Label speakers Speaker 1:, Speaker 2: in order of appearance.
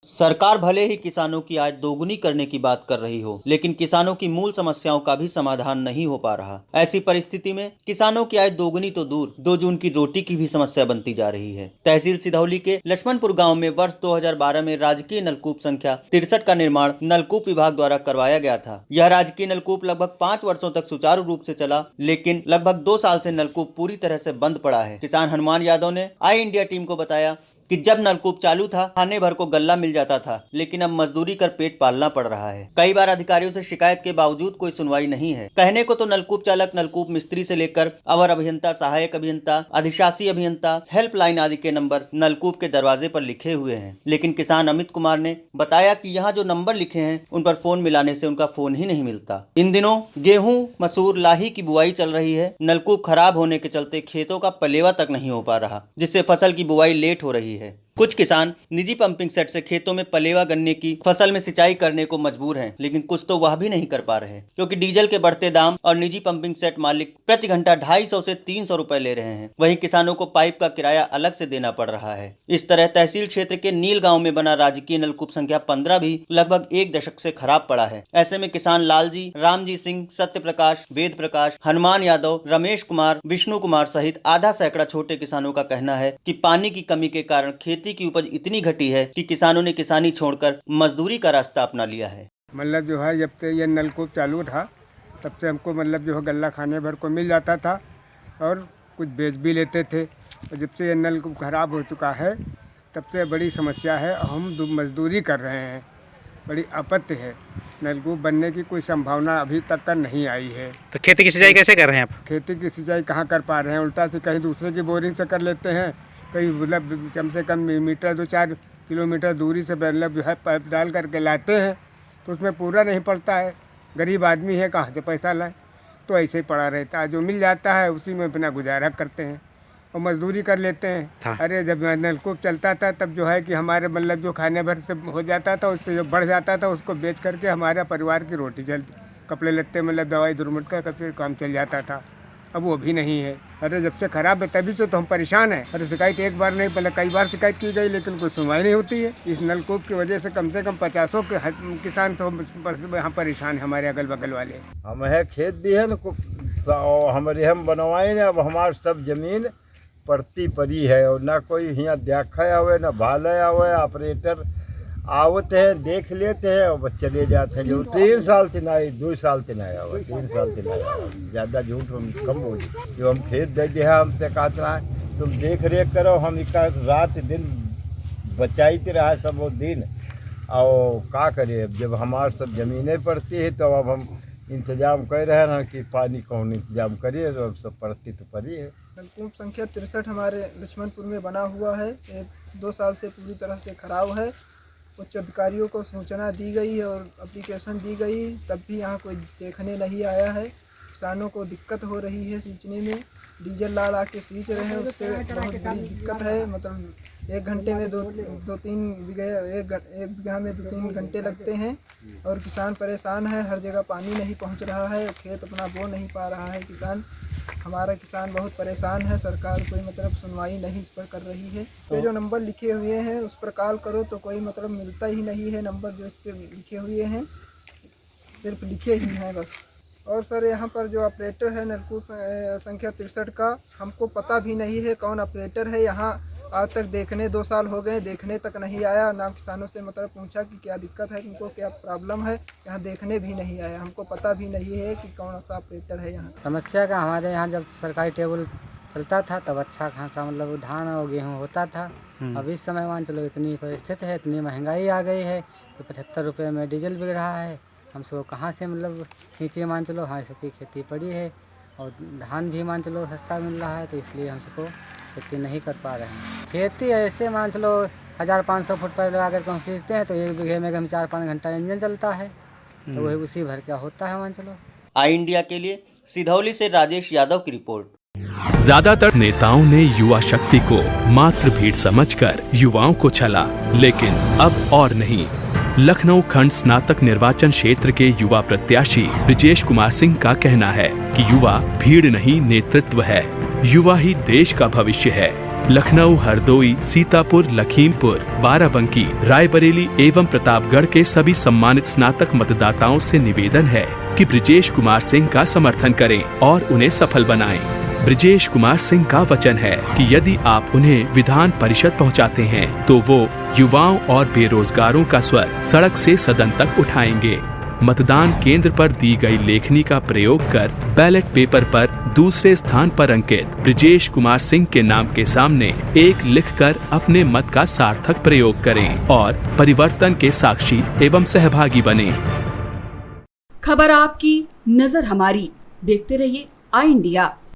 Speaker 1: सरकार भले ही किसानों की आय दोगुनी करने की बात कर रही हो, लेकिन किसानों की मूल समस्याओं का भी समाधान नहीं हो पा रहा। ऐसी परिस्थिति में किसानों की आय दोगुनी तो दूर, 2 जून की रोटी की भी समस्या बनती जा रही है। तहसील सिधौली के लक्ष्मणपुर गांव में वर्ष 2012 में राजकीय नलकूप संख्या 63 का निर्माण नलकूप विभाग द्वारा करवाया गया था। यह राजकीय नलकूप लगभग 5 वर्षों तक सुचारू रूप से चला, लेकिन लगभग 2 साल से नलकूप पूरी तरह से बंद पड़ा है। किसान हनुमान यादव ने आई इंडिया टीम को बताया कि जब नलकूप चालू था, खाने भर को गल्ला मिल जाता था, लेकिन अब मजदूरी कर पेट पालना पड़ रहा है। कई बार अधिकारियों से शिकायत के बावजूद कोई सुनवाई नहीं है। कहने को तो नलकूप चालक, नलकूप मिस्त्री से लेकर अवर अभियंता, सहायक अभियंता, अधिशासी अभियंता, हेल्पलाइन आदि के नंबर नलकूप के दरवाजे पर लिखे हुए हैं, लेकिन किसान अमित कुमार ने बताया कि यहाँ जो नंबर लिखे हैं उन पर फोन मिलाने से उनका फोन ही नहीं मिलता। इन दिनों गेहूं, मसूर, लाही की बुआई चल रही है। नलकूप खराब होने के चलते खेतों का पलेवा तक नहीं हो पा रहा, जिससे फसल की बुआई लेट हो रही है। कुछ किसान निजी पंपिंग सेट से खेतों में पलेवा गन्ने की फसल में सिंचाई करने को मजबूर हैं, लेकिन कुछ तो वह भी नहीं कर पा रहे, क्योंकि डीजल के बढ़ते दाम और निजी पंपिंग सेट मालिक प्रति घंटा 250 से 300 रुपए ले रहे हैं। वहीं किसानों को पाइप का किराया अलग से देना पड़ रहा है। इस तरह तहसील क्षेत्र के नील गाँव में बना राजकीय नलकूप संख्या 15 भी लगभग 1 दशक से खराब पड़ा है। ऐसे में किसान लालजी, रामजी सिंह, सत्य प्रकाश, वेद प्रकाश, हनुमान यादव, रमेश कुमार, विष्णु कुमार सहित आधा सैकड़ा छोटे किसानों का कहना है कि पानी की कमी के कारण खेती की उपज इतनी घटी है कि किसानों ने किसानी छोड़कर मजदूरी का रास्ता अपना लिया है।
Speaker 2: मतलब जो है, जब से ये नलकूप चालू था तब से हमको मतलब जो है गल्ला खाने भर को मिल जाता था और कुछ बेच भी लेते थे। और जब से ये नलकूप खराब हो चुका है तब से बड़ी समस्या है। हम मजदूरी कर रहे हैं, बड़ी आपत्ति है। नलकूप बनने की कोई संभावना अभी तक का नहीं आई है।
Speaker 3: तो खेती की सिंचाई कैसे कर रहे हैं आप?
Speaker 2: खेती की सिंचाई कहाँ कर पा रहे हैं, उल्टा से कहीं दूसरे की बोरिंग से कर लेते हैं। कहीं मतलब कम से कम मीटर 2-4 किलोमीटर दूरी से मतलब जो है पाइप डाल करके लाते हैं, तो उसमें पूरा नहीं पड़ता है। गरीब आदमी है, कहाँ से पैसा लाए, तो ऐसे ही पड़ा रहता है। जो मिल जाता है उसी में अपना गुजारा करते हैं और मजदूरी कर लेते हैं। अरे जब नलकूप चलता था तब जो है कि हमारे मतलब जो खाने भर से हो जाता था, उससे जो बढ़ जाता था उसको बेच करके हमारे परिवार की रोटी चलती, कपड़े लत्ते मतलब दवाई दुर्मट का काम चल जाता था। अब वो भी नहीं है। अरे जब से खराब है तभी से तो हम परेशान हैं। अरे शिकायत एक बार नहीं, पहले कई बार शिकायत की गई, लेकिन कोई सुनवाई नहीं होती है। इस नलकूप की वजह से कम 50 के किसान तो यहाँ परेशान है। हमारे अगल बगल वाले
Speaker 4: हम है खेत दी है न, हमारे हम बनवाए न। अब हमारे सब जमीन पड़ती पड़ी है और ना कोई यहाँ देखा हुए, ना भाला हुए। ऑपरेटर आवते हैं, देख लेते हैं और बस चले जाते हैं। जो 3 साल से ना, 2 साल से ना आया हुआ, 3 साल से ना आया हुआ। ज़्यादा झूठ हम कम बोली। जो हम खेत दे दिया हमसे कहता है तुम देख रेख करो, हम इसका रात दिन बचाते रहा सब वो दिन। और क्या करें, अब जब हमारे सब ज़मीनें पड़ती है तो अब हम इंतजाम कर रहे हैं कि पानी कौन इंतजाम करिए, तो अब सब पड़ती तो पड़ी है।
Speaker 5: नलकूप संख्या 63 हमारे लक्ष्मणपुर में बना हुआ है। 2 साल से पूरी तरह से खराब है। उच्च अधिकारियों को सूचना दी गई है और एप्लीकेशन दी गई, तब भी यहाँ कोई देखने नहीं आया है। किसानों को दिक्कत हो रही है सींचने में। डीजल ला के सींच रहे हैं, उससे बहुत बड़ी दिक्कत है। मतलब 1 घंटे में 2-3 बीघे, एक बीघा में 2-3 घंटे लगते हैं और किसान परेशान है। हर जगह पानी नहीं पहुँच रहा है, खेत अपना बो नहीं पा रहा है। हमारा किसान बहुत परेशान है। सरकार कोई मतलब सुनवाई नहीं कर रही है। ये जो नंबर लिखे हुए हैं उस पर कॉल करो तो कोई मतलब मिलता ही नहीं है। नंबर जो इस पर लिखे हुए हैं सिर्फ लिखे ही हैं बस। और सर यहाँ पर जो ऑपरेटर है नलकूप संख्या 63 का, हमको पता भी नहीं है कौन ऑपरेटर है। यहाँ आज तक देखने 2 साल हो गए, देखने तक नहीं आया। ना किसानों से मतलब पूछा कि क्या दिक्कत है, उनको क्या प्रॉब्लम है, यहाँ देखने भी नहीं आया। हमको पता भी नहीं है कि कौन सा ऑपरेटर है यहाँ।
Speaker 6: समस्या का हमारे यहाँ जब सरकारी टेबल चलता था तब अच्छा खासा मतलब धान और गेहूँ होता था। अब इस समय मान चलो इतनी परिस्थिति है, इतनी महंगाई आ गई है कि 75 रुपये में डीजल बिक रहा है। हम सबको कहाँ से मतलब खींचे, मान चलो हमारी सबकी खेती पड़ी है और धान भी मान चलो सस्ता मिल रहा है, तो इसलिए हम सबको खेती नहीं कर पा रहे हैं। खेती ऐसे मान चलो 1500 फुट पाइप लगा कर हम सींचते हैं तो 1 बीघे में हम 4-5 घंटा इंजन चलता है, तो वही उसी भर क्या होता है मान चलो।
Speaker 1: आई इंडिया के लिए सिधौली से राजेश यादव की रिपोर्ट।
Speaker 7: ज्यादातर नेताओं ने युवा शक्ति को मात्र भीड़ समझकर युवाओं को छला, लेकिन अब और नहीं। लखनऊ खंड स्नातक निर्वाचन क्षेत्र के युवा प्रत्याशी ब्रिजेश कुमार सिंह का कहना है कि युवा भीड़ नहीं नेतृत्व है। युवा ही देश का भविष्य है। लखनऊ, हरदोई, सीतापुर, लखीमपुर, बाराबंकी, रायबरेली एवं प्रतापगढ़ के सभी सम्मानित स्नातक मतदाताओं से निवेदन है कि ब्रिजेश कुमार सिंह का समर्थन करें और उन्हें सफल बनाएं। ब्रिजेश कुमार सिंह का वचन है कि यदि आप उन्हें विधान परिषद पहुंचाते हैं तो वो युवाओं और बेरोजगारों का स्वर सड़क से सदन तक उठाएंगे। मतदान केंद्र पर दी गई लेखनी का प्रयोग कर बैलेट पेपर पर दूसरे स्थान पर अंकित ब्रिजेश कुमार सिंह के नाम के सामने 1 लिखकर अपने मत का सार्थक प्रयोग करें और परिवर्तन के साक्षी एवं सहभागी बने।
Speaker 8: खबर आपकी, नजर हमारी। देखते रहिए आई इंडिया।